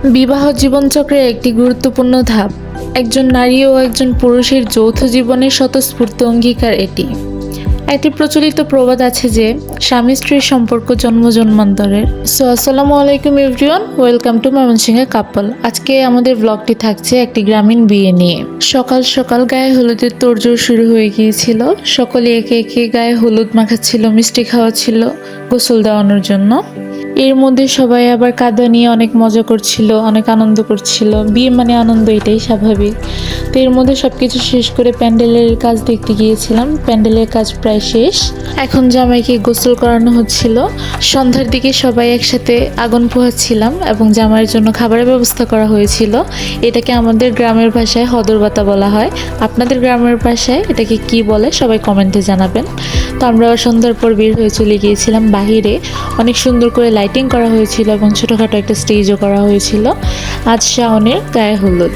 বিবাহ জীবনচক্রের একটি গুরুত্বপূর্ণ ধাপ। একজন নারী ও একজন পুরুষের যৌথ জীবনের স্বতঃস্ফূর্ত অঙ্গীকার এটি। একটি প্রচলিত প্রবাদ আছে যে স্বামী স্ত্রীর সম্পর্ক জন্মজন্মান্তরের। আসসালামু আলাইকুম এভরিওয়ান, ওয়েলকাম টু ময়মনসিংহ কাপল। আজকে আমাদের ব্লগটি থাকছে একটি গ্রামীণ বিয়ে নিয়ে। সকাল সকাল গায়ে হলুদের তোড়জোড় শুরু হয়ে গিয়েছিল। সকলে একে একে গায়ে হলুদ মাখাচ্ছিল, মিষ্টি খাওয়াচ্ছিল গোসল দেওয়ানোর জন্য। এর মধ্যে সবাই আবার কাঁদা নিয়ে অনেক মজা করছিল, অনেক আনন্দ করছিল। বিয়ে মানে আনন্দ, এটাই স্বাভাবিক। তো এর মধ্যে সবকিছু শেষ করে প্যান্ডেলের কাজ দেখতে গিয়েছিলাম। প্যান্ডেলের কাজ প্রায় শেষ। এখন জামাইকে গোসল করানো হচ্ছিল। সন্ধ্যার দিকে সবাই একসাথে আগুন পোহাচ্ছিলাম এবং জামাইয়ের জন্য খাবারের ব্যবস্থা করা হয়েছিল। এটাকে আমাদের গ্রামের ভাষায় হদরবাতা বলা হয়। আপনাদের গ্রামের ভাষায় এটাকে কি বলে সবাই কমেন্টে জানাবেন। তো আমরা সন্ধ্যার পর বের হয়ে চলে গিয়েছিলাম বাহিরে। অনেক সুন্দর করে লাইটিং করা হয়েছিল এবং ছোটোখাটো একটা স্টেজও করা হয়েছিল। আজ শাওনের গায়ে হলুদ।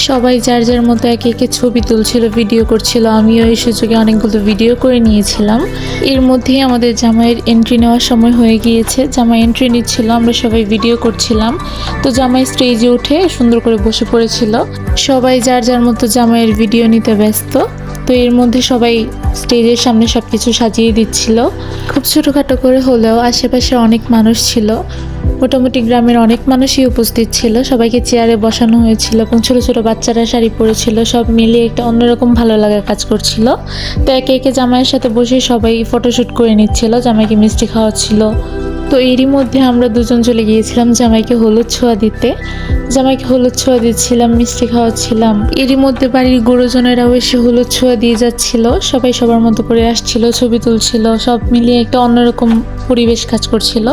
সবাই যার যার মতো একে একে ছবি তুলছিল, ভিডিও করছিল। আমিও এই সুযোগে অনেকগুলো ভিডিও করে নিয়েছিলাম। এর মধ্যেই আমাদের জামাইয়ের এন্ট্রি নেওয়ার সময় হয়ে গিয়েছে। জামাই এন্ট্রি নিচ্ছিল, আমরা সবাই ভিডিও করছিলাম। তো জামাই স্টেজে উঠে সুন্দর করে বসে পড়েছিল। সবাই যার যার মতো জামাইয়ের ভিডিও নিতে ব্যস্ত। তো এর মধ্যে সবাই স্টেজের সামনে সব কিছু সাজিয়ে দিচ্ছিল। খুব ছোটোখাটো করে হলেও আশেপাশে অনেক মানুষ ছিল। মোটামুটি গ্রামের অনেক মানুষই উপস্থিত ছিল। সবাইকে চেয়ারে বসানো হয়েছিল এবং ছোটো ছোটো বাচ্চারা শাড়ি পরেছিল। সব মিলিয়ে একটা অন্যরকম ভালো লাগা কাজ করছিল। তো একে একে জামাইয়ের সাথে বসে সবাই ফটোশ্যুট করে নিচ্ছিল, জামাইকে মিষ্টি খাওয়াচ্ছিল। তো এরই মধ্যে আমরা দুজন চলে গিয়েছিলাম জামাইকে হলুদ ছোঁয়া দিতে। জামাইকে হলুদ ছোঁয়া দিচ্ছিলাম, মিষ্টি খাওয়াচ্ছিলাম। এরই মধ্যে বাড়ির গুরুজনেরাও এসে হলুদ ছোঁয়া দিয়ে যাচ্ছিল। সবাই সবার মতো করে আসছিল, ছবি তুলছিল। সব মিলিয়ে একটা অন্যরকম পরিবেশ কাজ করছিল।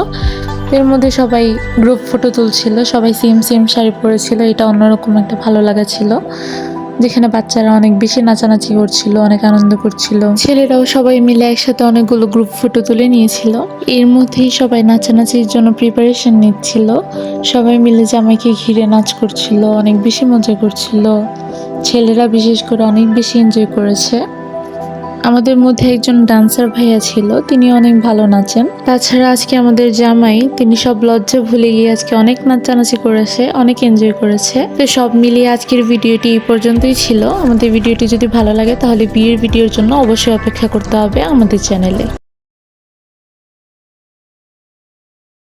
এর মধ্যে সবাই গ্রুপ ফটো তুলছিল, সবাই সেম সেম শাড়ি পরেছিল। এটা অন্যরকম একটা ভালো লাগা ছিল, যেখানে বাচ্চারা অনেক বেশি নাচানাচি করছিল, অনেক আনন্দ করছিল। ছেলেরাও সবাই মিলে একসাথে অনেকগুলো গ্রুপ ফটো তুলে নিয়েছিল। এর মধ্যেই সবাই নাচানাচির জন্য প্রিপারেশন নিচ্ছিল। সবাই মিলে জামাইকে ঘিরে নাচ করছিল, অনেক বেশি মজা করছিল। ছেলেরা বিশেষ করে অনেক বেশি এনজয় করেছে। আমাদের মধ্যে একজন ডান্সার ভাইয়া ছিল, তিনি অনেক ভালো নাচেন। তাছাড়া আজকে আমাদের জামাই, তিনি সব লজ্জা ভুলে গিয়ে আজকে অনেক নাচানাচি করেছে, অনেক এনজয় করেছে। তো সব মিলিয়ে আজকের ভিডিওটি এই পর্যন্তই ছিল। আমাদের ভিডিওটি যদি ভালো লাগে তাহলে বিয়ের ভিডিওর জন্য অবশ্যই অপেক্ষা করতে হবে আমাদের চ্যানেলে।